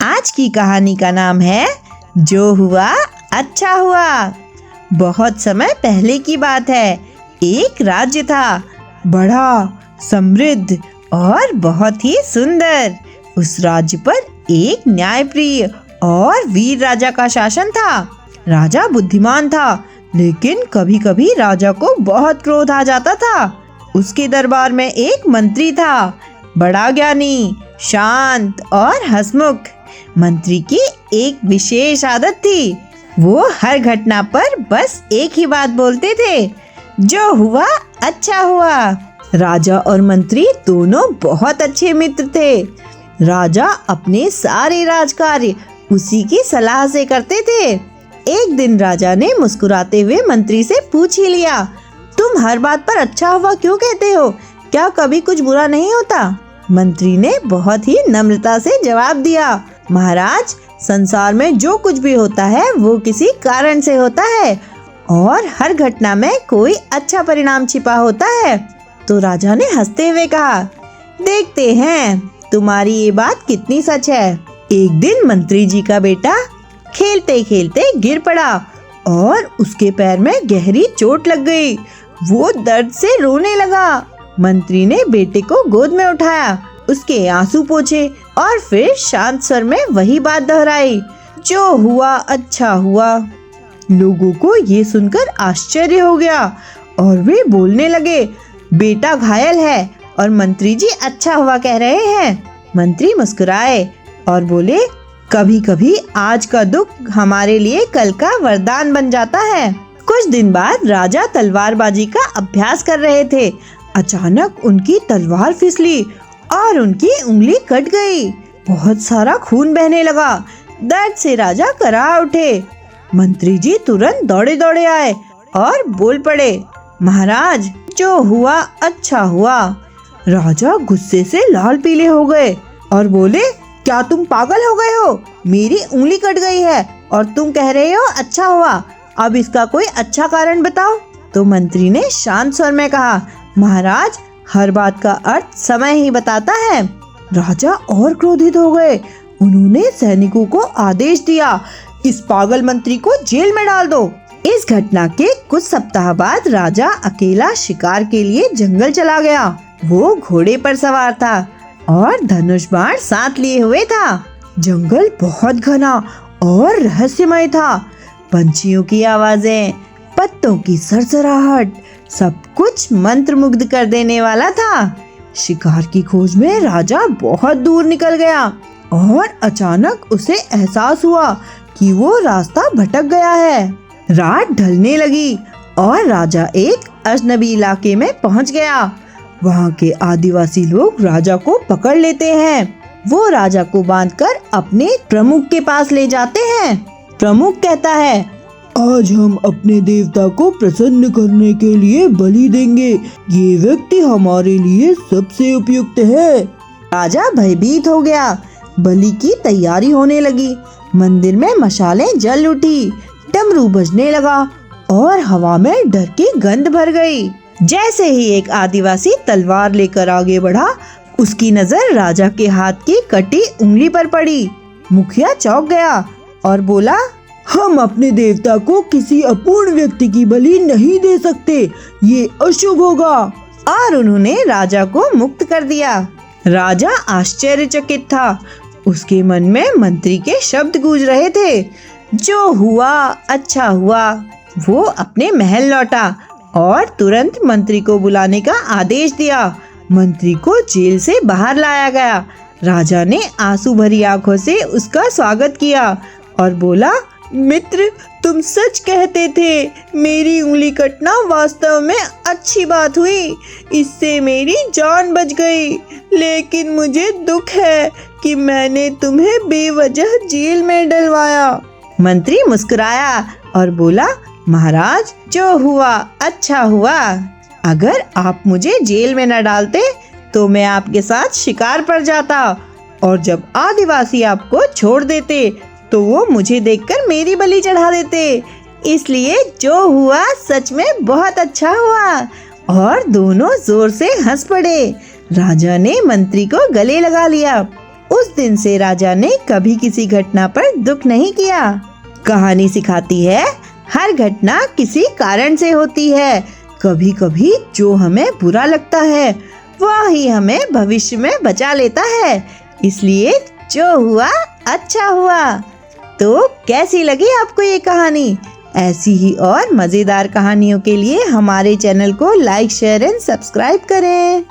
आज की कहानी का नाम है जो हुआ अच्छा हुआ। बहुत समय पहले की बात है। एक राज्य था, बड़ा, समृद्ध और बहुत ही सुंदर। उस राज्य पर एक न्यायप्रिय और वीर राजा का शासन था। राजा बुद्धिमान था, लेकिन कभी कभी राजा को बहुत क्रोध आ जाता था। उसके दरबार में एक मंत्री था, बड़ा ज्ञानी, शांत और हंसमुख। मंत्री की एक विशेष आदत थी, वो हर घटना पर बस एक ही बात बोलते थे, जो हुआ अच्छा हुआ। राजा और मंत्री दोनों बहुत अच्छे मित्र थे। राजा अपने सारे राजकार्य उसी की सलाह से करते थे। एक दिन राजा ने मुस्कुराते हुए मंत्री से पूछ ही लिया, तुम हर बात पर अच्छा हुआ क्यों कहते हो? क्या कभी कुछ बुरा नहीं होता? मंत्री ने बहुत ही नम्रता से जवाब दिया, महाराज, संसार में जो कुछ भी होता है वो किसी कारण से होता है और हर घटना में कोई अच्छा परिणाम छिपा होता है। तो राजा ने हंसते हुए कहा, देखते हैं तुम्हारी ये बात कितनी सच है। एक दिन मंत्री जी का बेटा खेलते खेलते गिर पड़ा और उसके पैर में गहरी चोट लग गई। वो दर्द से रोने लगा। मंत्री ने बेटे को गोद में उठाया, उसके आंसू पोंछे और फिर शांत स्वर में वही बात दोहराई, जो हुआ अच्छा हुआ। लोगों को ये सुनकर आश्चर्य हो गया और वे बोलने लगे, बेटा घायल है और मंत्री जी अच्छा हुआ कह रहे हैं। मंत्री मुस्कुराए और बोले, कभी कभी आज का दुख हमारे लिए कल का वरदान बन जाता है। कुछ दिन बाद राजा तलवारबाजी का अभ्यास कर रहे थे। अचानक उनकी तलवार फिसली और उनकी उंगली कट गई। बहुत सारा खून बहने लगा। दर्द से राजा कराह उठे। मंत्री जी तुरंत दौड़े दौड़े आए और बोल पड़े, महाराज, जो हुआ अच्छा हुआ। राजा गुस्से से लाल पीले हो गए और बोले, क्या तुम पागल हो गए हो? मेरी उंगली कट गई है और तुम कह रहे हो अच्छा हुआ। अब इसका कोई अच्छा कारण बताओ। तो मंत्री ने शांत स्वर में कहा, महाराज, हर बात का अर्थ समय ही बताता है। राजा और क्रोधित हो गए। उन्होंने सैनिकों को आदेश दिया, इस पागल मंत्री को जेल में डाल दो। इस घटना के कुछ सप्ताह बाद राजा अकेला शिकार के लिए जंगल चला गया। वो घोड़े पर सवार था और धनुष बाण साथ लिए हुए था। जंगल बहुत घना और रहस्यमय था। पंछियों की आवाजें, पत्तों की सरसराहट, सब कुछ मंत्रमुग्ध कर देने वाला था। शिकार की खोज में राजा बहुत दूर निकल गया और अचानक उसे एहसास हुआ कि वो रास्ता भटक गया है। रात ढलने लगी और राजा एक अजनबी इलाके में पहुंच गया। वहाँ के आदिवासी लोग राजा को पकड़ लेते हैं। वो राजा को बांधकर अपने प्रमुख के पास ले जाते हैं। प्रमुख कहता है, आज हम अपने देवता को प्रसन्न करने के लिए बलि देंगे। ये व्यक्ति हमारे लिए सबसे उपयुक्त है। राजा भयभीत हो गया। बलि की तैयारी होने लगी। मंदिर में मशालें जल उठी, डमरू बजने लगा और हवा में डर की गंध भर गई। जैसे ही एक आदिवासी तलवार लेकर आगे बढ़ा, उसकी नजर राजा के हाथ की कटी उंगली पर पड़ी। मुखिया चौंक गया और बोला, हम अपने देवता को किसी अपूर्ण व्यक्ति की बलि नहीं दे सकते, ये अशुभ होगा। और उन्होंने राजा को मुक्त कर दिया। राजा आश्चर्यचकित था। उसके मन में मंत्री के शब्द गूंज रहे थे, जो हुआ अच्छा हुआ। वो अपने महल लौटा और तुरंत मंत्री को बुलाने का आदेश दिया। मंत्री को जेल से बाहर लाया गया। राजा ने आंसू भरी आंखों से उसका स्वागत किया और बोला, मित्र, तुम सच कहते थे। मेरी उंगली कटना वास्तव में अच्छी बात हुई। इससे मेरी जान बच गई। लेकिन मुझे दुख है कि मैंने तुम्हें बेवजह जेल में डलवाया। मंत्री मुस्कुराया और बोला, महाराज, जो हुआ अच्छा हुआ। अगर आप मुझे जेल में न डालते तो मैं आपके साथ शिकार पर जाता और जब आदिवासी आपको छोड़ देते तो वो मुझे देखकर मेरी बलि चढ़ा देते। इसलिए जो हुआ सच में बहुत अच्छा हुआ। और दोनों जोर से हंस पड़े। राजा ने मंत्री को गले लगा लिया उस दिन से राजा ने कभी किसी घटना पर दुख नहीं किया। कहानी सिखाती है हर घटना किसी कारण से होती है। कभी कभी जो हमें बुरा लगता है वह ही हमें भविष्य में बचा लेता है। इसलिए जो हुआ अच्छा हुआ। तो कैसी लगी आपको ये कहानी? ऐसी ही और मजेदार कहानियों के लिए हमारे चैनल को लाइक, शेयर एंड सब्सक्राइब करें।